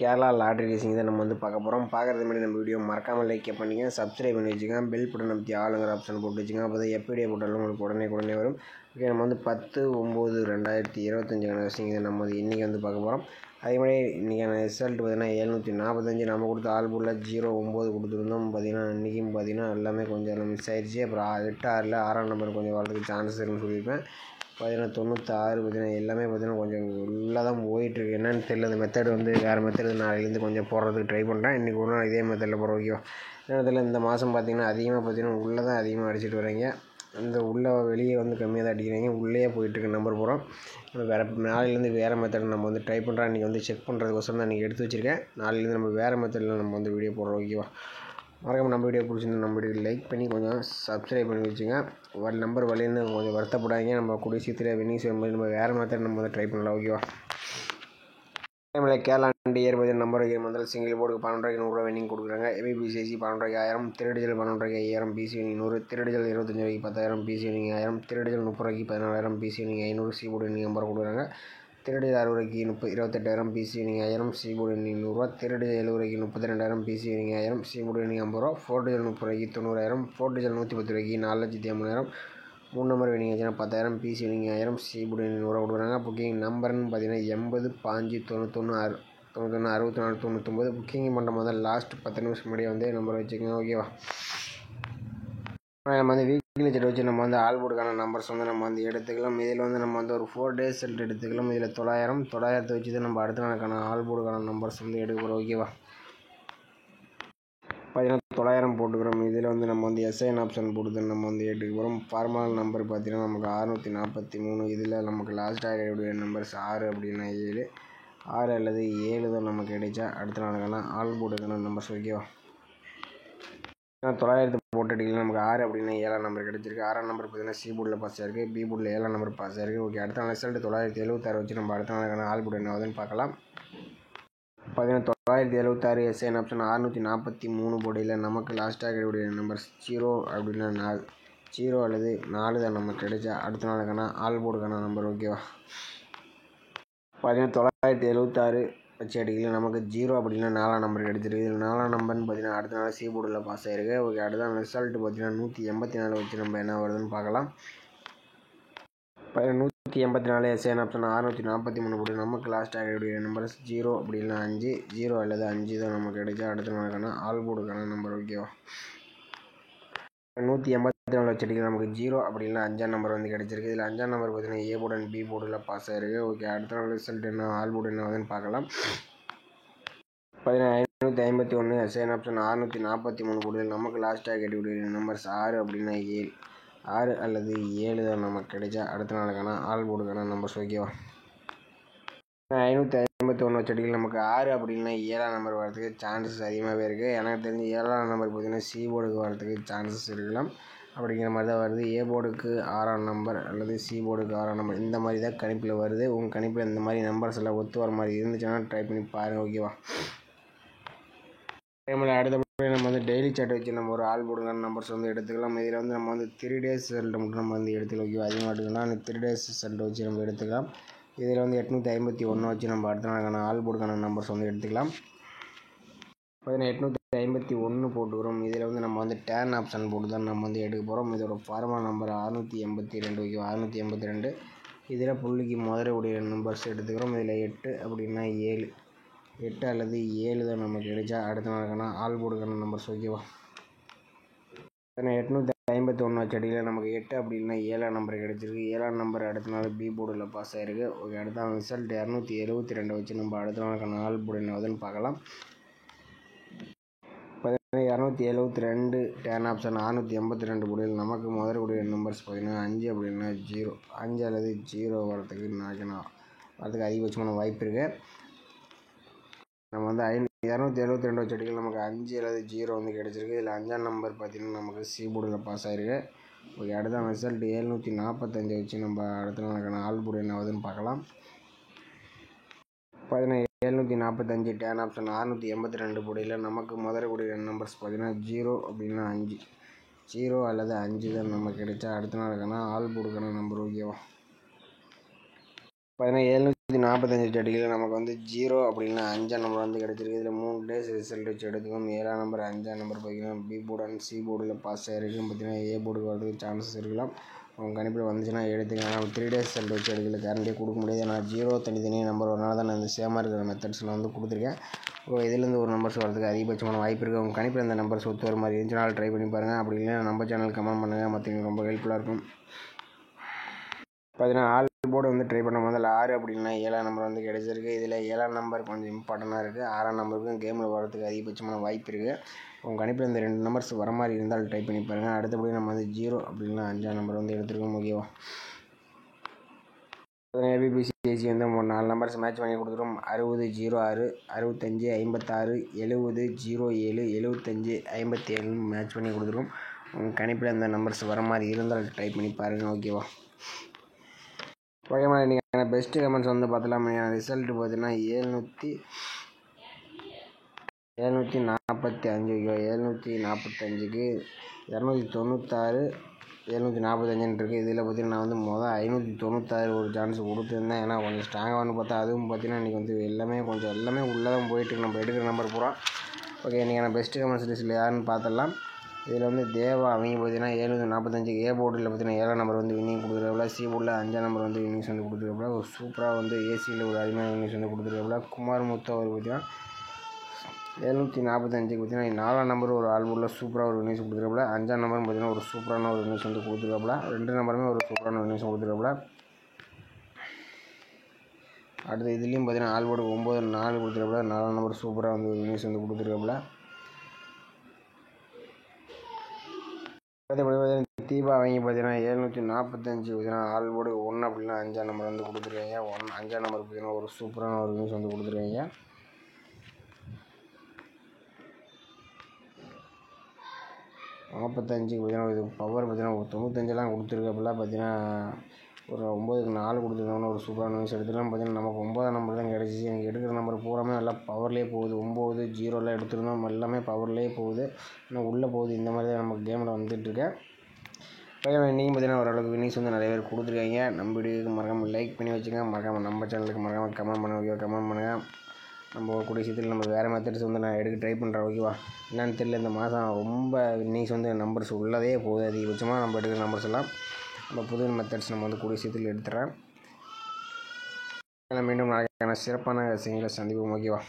Kerala lottery racing தான் நம்ம பார்க்க போகிறோம். பார்க்குறது மாதிரி நம்ம வீடியோ மறக்காமல் லைக் பண்ணிங்க, சப்ஸ்கிரைப் பண்ணி வச்சுக்கோங்க, பெல் பட்டன் அமைத்தி ஆளுங்கிற ஆப்ஷன் போட்டு வச்சுக்கோங்க. அப்போ தான் எப்படியே போட்டாலும் உங்களுக்கு உடனே வரும். ஓகே, நம்ம 10/9/2025 ரேசிங் இதை நம்ம இன்றைக்கி பார்க்க போகிறோம். அதே மாதிரி இன்றைக்கான ரிசல்ட் பார்த்திங்கன்னா 745 நம்ம கொடுத்த ஆல்பூரில் 0-9 கொடுத்துருந்தோம். பார்த்திங்கன்னா இன்றைக்கும் பார்த்திங்கன்னா எல்லாமே கொஞ்சம் மிஸ் ஆயிடுச்சு. அப்புறம் 8-6 6ஆம் நம்பர் கொஞ்சம் வரதுக்கு சான்சஸ் இருக்குன்னு சொல்லியிருப்பேன். பார்த்திங்கன்னா 96 பார்த்திங்கன்னா எல்லாமே பார்த்திங்கன்னா கொஞ்சம் உள்ளே தான் போயிட்டுருக்கு. என்னென்னு தெரியல, அந்த மெத்தட் வேறு மெத்தட் நாளையிலேருந்து கொஞ்சம் போடுறதுக்கு ட்ரை பண்ணுறேன். இன்றைக்கி ஒரு நாள் இதே மெத்தடில் போகிற ஓகேவா. என்னென்னு தெரியல, இந்த மாதம் பார்த்திங்கன்னா அதிகமாக உள்ளே தான் அதிகமாக அடிச்சிட்டு வராங்க. இந்த உள்ளே வெளியே கம்மியாக தான் அடிக்கிறாங்க. உள்ளே போயிட்டுருக்கு நம்பர் போகிறோம். வேறு நாளையிலேருந்து வேறு மெத்தட் நம்ம ட்ரை பண்ணுறோம். இன்றைக்கி செக் பண்ணுறதுக்கோசரம் தான் இன்றைக்கி எடுத்து வச்சுருக்கேன். நாளையிலேருந்து நம்ம வேறு மெத்தடில் நம்ம வீடியோ போடுறோம் ஓகேவா. மறக்காம நம்ம வீடியோ பிடிச்சிருந்து நம்ம வீடியோ லைக் பண்ணி கொஞ்சம் சப்ஸ்கிரைப் பண்ணி வச்சுங்க. ஒரு நம்பர் வழியிருந்து கொஞ்சம் வருத்தப்படாதீங்க. நம்ம கூடிய சீக்கிரம் வின்னிங் செய்யும்போது நம்ம வேறு மெத்தட் நம்ம ட்ரை பண்ணலாம் ஓகேவா. கேரளா இயர் நம்பர் முதல் சிங்கிள் போர்டுக்கு 12 100 வின்னிங் கொடுக்குறாங்க. ஏபிபிசிசி 12 1000, திருடிஜல் 12 5000, பிசி வினிங் 100, திருடிஜல் 25 10,000, பிசி வினிங் 1000, திருடிஜல் 30 14,000, BC winning 500, C board winning number கொடுக்குறாங்க. திருடிஜல் 60 28,000, BC winning 1000, C board winning 100 ரூபா. திருடிஜல் 70 32,000, BC winning 1000, C board winning 50 ரூபா. 4 டிஜல் 30 90,000, 4 டிஜல் 110 4,50,000. 3 நம்பர் வினிங் ஆச்சுன்னா 10,000, BC winning 1000, C board winning 100 கொடுக்குறாங்க. புக்கிங் நம்பர்னு பார்த்தீங்கன்னா 80 5 91 64 99. புக்கிங் பண்ணுற முதல் லாஸ்ட் 10 நிமிஷம் முன்னாடியே நம்பர் வச்சுக்கோங்க ஓகேவா. நம்ம வீக்லி செட் வச்சு நம்ம ஆல்போர்டுக்கான நம்பர்ஸ் நம்ம எடுத்துக்கலாம். இதில் நம்ம ஒரு 4 டேஸ் செட் எடுத்துக்கலாம். இதில் 900 வச்சு தான் நம்ம அடுத்த நாளுக்கான ஆல்போர்டுக்கான நம்பர்ஸ் எடுக்க போகிறோம் ஓகேவா. பார்த்தீங்கன்னா 900 போட்டுக்கிறோம். இதில் நம்ம எஸ்ஐன் ஆப்ஷன் போட்டு நம்ம எடுக்க போகிறோம். ஃபார்மல் நம்பர் பார்த்தீங்கன்னா நமக்கு 643. இதில் நமக்கு லாஸ்ட்டாக கிடைக்கக்கூடிய நம்பர்ஸ் 6 அப்படின்னா 7 அல்லது 7 தான் நமக்கு கிடைச்சா அடுத்த நாளுக்கான ஆல்போர்டுக்கான நம்பர்ஸ் ஓகேவா. 900 போட்டு அடிக்கலாம். நமக்கு 6 அப்படின்னா 7ஆம் நம்பர் கிடச்சிருக்கு. 6ஆம் நம்பர் பார்த்தீங்கன்னா சி போர்டில் பாஸ் ஆயிருக்கு, பி போர்டில் 7ஆம் நம்பர் பாஸ் ஆயிருக்கு ஓகே. அடுத்த நாள் ரிசல்ட் 976 வச்சு நம்ம அடுத்த நாளுக்கான ஆல்போர்டு என்ன ஆகுதுன்னு பார்க்கலாம். பார்த்தீங்கன்னா 976 எஸ்ஐன் ஆப்ஷன் 643 போர்டில் நமக்கு லாஸ்ட்டாக கிடைக்கக்கூடிய நம்பர்ஸ் 0 அப்படின்னா 4 அல்லது 4 தான் நமக்கு கிடைச்சா அடுத்த நாளுக்கான ஆல்போர்டுக்கான நம்பர் ஓகேவா. பார்த்தீங்கன்னா 976 வச்சு அடிக்கல. நமக்கு 0 அப்படின்னா 4ஆம் நம்பர் கிடச்சிருக்கு. இதில் 4ஆம் நம்பர்னு பார்த்தீங்கன்னா அடுத்த நாள் சி போர்டில் பாஸ் ஆயிருக்கு ஓகே. அடுத்த நாள் ரிசல்ட் பார்த்தீங்கன்னா 184 வச்சு நம்ம என்ன வருதுன்னு பார்க்கலாம். 184 எஸ்ஐன் ஆப்ஷன் 643 போட்டு நமக்கு லாஸ்ட்டாக கிடைக்கக்கூடிய நம்பர்ஸ் 0 அப்படின்னா 5 அல்லது 5 தான் நமக்கு கிடைச்சா அடுத்த நாளுக்கான ஆல்போர்டுக்கான நம்பர் ஓகேவா. 184 வச்சு அடிக்கல. நமக்கு 0 அப்படின்னா 5ஆம் நம்பர் கிடச்சிருக்கு. இதில் 5ஆம் நம்பர் பார்த்தீங்கன்னா ஏ போர்டு அண்ட் பி போர்டில் பாஸ் ஆயிருக்கு ஓகே. அடுத்த நாள் ரிசல்ட் என்ன ஆல்போர்டு என்ன ஆகுதுன்னு பார்க்கலாம். 551 எஸ்ஐன் ஆப்ஷன் 643 போர்டில் நமக்கு லாஸ்ட்டாக கிடைக்கக்கூடிய நம்பர்ஸ் 6 அப்படின்னா 7 அல்லது 7 தான் நமக்கு கிடைச்சா அடுத்த நாளுக்கான ஆல்போர்டுக்கான நம்பர்ஸ் ஓகேவா. 551 வச்சு அடிக்கல. நமக்கு 6 அப்படின்னா 7ஆம் நம்பர் வரதுக்கு சான்சஸ் அதிகமாகவே இருக்குது. எனக்கு தெரிஞ்சு 7ஆம் நம்பர் பார்த்தீங்கன்னா சி போர்டுக்கு வரதுக்கு சான்சஸ் இருக்கலாம் அப்படிங்கிற மாதிரி தான் வருது. ஏ போர்டுக்கு 6ஆம் நம்பர் அல்லது சி போர்டுக்கு 6ஆம் நம்பர் இந்த மாதிரி தான் கணிப்பில் வருது. உங்கள் கணிப்பில் இந்த மாதிரி நம்பர்ஸ் எல்லாம் ஒத்து வர மாதிரி இருந்துச்சுன்னா ட்ரை பண்ணி பாருங்கள் ஓகேவா. அடுத்தபடி நம்ம டெய்லி சார்ட் வச்சு நம்ம ஒரு ஆல்போர்டுக்கான நம்பர்ஸ் எடுத்துக்கலாம். இதில் நம்ம 3 டேஸ் ரிசல்ட் மட்டும் நம்ம எடுத்துக்கலாம் ஓகேவா. அதிகமாக எடுத்துக்கலாம். 3 டேஸ் ரிசல்ட் வச்சு நம்ம எடுத்துக்கலாம். இதில் 851 வச்சு நம்ம அடுத்த நாளுக்கான ஆல்போர்டுக்கான நம்பர்ஸ் எடுத்துக்கலாம். 851 போட்டுக்கிறோம். இதில் நம்ம டேன் ஆப்ஷன் போட்டு தான் நம்ம எடுக்க போகிறோம். இதோட ஃபார்மல் நம்பர் 682 ஓகேவா. 682 இதில் புள்ளிக்கு முதலக்கூடிய நம்பர்ஸ் எடுத்துக்கிறோம். இதில் 8 அப்படின்னா 7 அல்லது 7 தான் நமக்கு கிடைச்சா அடுத்த நாளுக்கான ஆல்போர்டுக்கான நம்பர்ஸ் ஓகேவா. 851 வச்சு அடிக்கல. நமக்கு 8 அப்படின்னா 7ஆம் நம்பர் கிடச்சிருக்கு. 7ஆம் நம்பர் அடுத்த நாள் பி போர்டில் பாஸ் ஆயிருக்கு ஓகே. அடுத்த நாள் ரிசல்ட் 272 வச்சு நம்ம அடுத்த நாளுக்கான ஆல்போர்டு என்ன ஆகுதுன்னு பார்க்கலாம். 272 டேன் ஆப்ஷன் 682 போர்டில் நமக்கு முதலக்கூடிய நம்பர்ஸ் பார்த்தீங்கன்னா 5 அப்படின்னா 0 அல்லது 0 வரதுக்கு அதிகபட்சமான வாய்ப்பு இருக்குது. நம்ம 272 வச்சு அடிக்கல. நமக்கு 5 அல்லது 0 கிடச்சிருக்கு. இதில் 5ஆம் நம்பர் பார்த்தீங்கன்னா நமக்கு சி போர்டில் பாஸ் ஆயிருக்கு ஓகே. அடுத்த ரிசல்ட் 745 வச்சு நம்ம அடுத்த நாளுக்கான ஆல்போர்டு என்ன ஆகுதுன்னு பார்க்கலாம். 745 டேன் ஆப்ஷன் 682 போர்டில் நமக்கு முதலக்கூடிய நம்பர்ஸ் பார்த்தீங்கன்னா 0 அப்படின்னா 5 அல்லது 5 தான் நமக்கு கிடைச்சா அடுத்த நாளுக்கான ஆல்போர்டுக்கான நம்பர் ஓகேவா. 745 45 அடிகளில் நமக்கு வந்து 0 அப்படின்னா 5ஆம் நம்பர் வந்து கிடச்சிருக்கு. இதில் 3 டேஸ் ரிசல்ட் வச்சு எடுத்துக்கோம். 7ஆம் நம்பர் 5ஆம் நம்பர் பார்த்தீங்கன்னா பி போர்டு அண்ட் சி போர்டில் பாஸ் ஆகிருக்கும். பார்த்தீங்கன்னா ஏ போர்டுக்கு வரதுக்கு சான்சஸ் இருக்கலாம். உங்கள் கணிப்பில் வந்துச்சுன்னா எடுத்துக்கலாம். ஆனால் 3 டேஸ் ரிசல்ட் வச்சு எடுக்கல, கேரண்டியே கொடுக்க முடியாது. ஆனால் 0 தனித்தனியாக நம்பர் வரனால தான் நான் இந்த சேமாக இருக்கிற மெத்தட்ஸில் வந்து கொடுத்துருக்கேன். இதுலேருந்து ஒரு நம்பர்ஸ் வரதுக்கு அதிகபட்சமான வாய்ப்பு இருக்குது. உங்கள் கணிப்பில் இந்த நம்பர்ஸ் ஒத்து வர மாதிரி இருந்துச்சுனாலும் ட்ரை பண்ணி பாருங்கள். அப்படி இல்லைன்னா நம்ம சேனல் கமெண்ட் பண்ணுங்கள். மற்றவங்க ரொம்ப ஹெல்ப்ஃபுல்லாக இருக்கும். பார்த்தீங்கன்னா ஆல் போர்டு வந்து ட்ரை பண்ண முதல்ல 6 அப்படின்னா 7ஆம் நம்பர் வந்து கிடச்சிருக்கு. இதில் 7ஆம் நம்பர் கொஞ்சம் இம்பார்ட்டண்ட்டாக இருக்குது. 6ஆம் நம்பருக்கும் கேமில் வரதுக்கு அதிகபட்சமான வாய்ப்பு இருக்குது. உங்கள் கணிப்பில் இந்த 2 நம்பர்ஸ் வர மாதிரி இருந்தால் ட்ரை பண்ணி பாருங்கள். அடுத்தபடி நம்ம வந்து 0 அப்படின்னா 5ஆம் நம்பர் வந்து எடுத்துருக்கோம். ஓகேவா? ஏபிபிசிசி வந்து 4 நம்பர்ஸ் மேட்ச் பண்ணி கொடுத்துரும். 60 06 65 56 70 07 75 57 மேட்ச் பண்ணி கொடுத்துரும். உங்கள் கணிப்பில் இந்த நம்பர்ஸ் வர மாதிரி இருந்தால் ட்ரை பண்ணி பாருங்கள். ஓகேவா? ஓகேம்மா, நீங்கள் பெஸ்ட்டு கமெண்ட்ஸ் வந்து பார்த்தலாம். ரிசல்ட்டு பார்த்தீங்கன்னா 745. ஓகேவா? 745க்கு 296 745 இருக்குது. இதில் பார்த்தீங்கன்னா நான் வந்து 596 ஒரு சான்ஸ் கொடுத்துருந்தேன். ஏன்னா கொஞ்சம் ஸ்ட்ராங்காக வந்து பார்த்தா அதுவும் பார்த்தீங்கன்னா இன்றைக்கி வந்து எல்லாமே உள்ளே தான் போயிட்டு நம்ம எடுக்கிற நம்பர் பூரா. ஓகே, நீங்கள் பெஸ்ட்டு கமெண்ட்ஸ் லிஸ்ட்டில் யாருன்னு பார்த்துடலாம். இதில் வந்து தேவா அவங்க பார்த்தீங்கன்னா 745 ஏ போர்டில் பார்த்தீங்கன்னா 7ஆம் நம்பர் வந்து வின்னிங் கொடுத்துருக்காப்புல. சி போர்டில் 5ஆம் நம்பர் வந்து வின்னிங்ஸ் வந்து கொடுத்துருக்காப்புல. ஒரு சூப்பராக வந்து ஏசியில் ஒரு அருமையான வின்னிங்ஸ் வந்து கொடுத்துருக்காப்புல. குமார் முத்து அவர் பார்த்தீங்கன்னா 745க்கு பார்த்தீங்கன்னா 4ஆம் நம்பர் ஒரு ஆல் போர்டில் சூப்பராக ஒரு வின்னிங்ஸ் கொடுத்துருக்காப்புல. 5ஆம் நம்பர் பார்த்தீங்கன்னா ஒரு சூப்பரான ஒரு வின்னிங்ஸ் வந்து கொடுத்துருக்காப்புல. 2 நம்பருமே ஒரு சூப்பரான வின்னிங்ஸ் கொடுத்துருக்காப்புல. அடுத்து இதுலேயும் பார்த்தீங்கன்னா ஆல் போர்டு 9-4 கொடுத்துருக்காப்புல. 4ஆம் நம்பர் சூப்பராக வந்து வின்னிங்ஸ் வந்து கொடுத்துருக்காப்புல. தீபா அவங்க பார்த்தீங்கன்னா 745 பார்த்தீங்கன்னா ஆல் போர்டு 1 அப்படின்னா 5ஆம் நம்பர் வந்து கொடுத்துருக்காங்க. 5ஆம் நம்பர் பார்த்தீங்கன்னா ஒரு சூப்பரான ஒரு நியூஸ் வந்து கொடுத்துருக்காங்க. நாற்பத்தஞ்சுக்கு பார்த்தீங்கன்னா இது பவர் பார்த்தீங்கன்னா ஒரு 95 கொடுத்துருக்காப்புல. பார்த்தீங்கன்னா ஒரு 9க்கு 4 கொடுத்துருக்காங்கன்னா ஒரு சூப்பரான நியூஸ் எடுத்துக்கலாம். பார்த்தீங்கன்னா நமக்கு 9ஆம் நம்பர் தான் கிடச்சிச்சு. எனக்கு எடுக்கிற நம்பர் பூராமே நல்லா பவர்லேயே போகுது. 9 0 எடுத்துருந்தோம். எல்லாமே பவர்லேயே போகுது. இன்னும் உள்ளே போகுது. இந்த மாதிரி தான் நமக்கு கேமில் வந்துட்டுருக்கேன். நீங்கள் பார்த்தீங்கன்னா ஓரளவுக்கு வின்னிங்ஸ் வந்து நிறைய பேர் கொடுத்துருக்காங்க. நம்ம வீடியோக்கு மறக்காமல் லைக் பண்ணி வச்சுங்க. மறக்காமல் நம்ம சேனலுக்கு மறக்காமல் கமெண்ட் பண்ணுங்கள். நம்ம கூடிய சீக்கிரத்தில் நம்ம வேறு மெத்தட்ஸ் வந்து நான் எடுக்க ட்ரை பண்ணுறேன். ஓகேவா? என்னன்னு தெரியல, இந்த மாதம் ரொம்ப வின்னிங்ஸ் வந்து நம்பர்ஸ் உள்ளதே போகுது. அதிகபட்சமாக நம்ம எடுக்கிற நம்பர்ஸ் எல்லாம் நம்ம புது மெத்தட்ஸ் நம்ம வந்து கூடிய சீக்கிரத்தில் எடுத்துகிறேன். மீண்டும் நாளைக்கான சிறப்பான விஷயங்களை சந்திப்போம். ஓகேவா?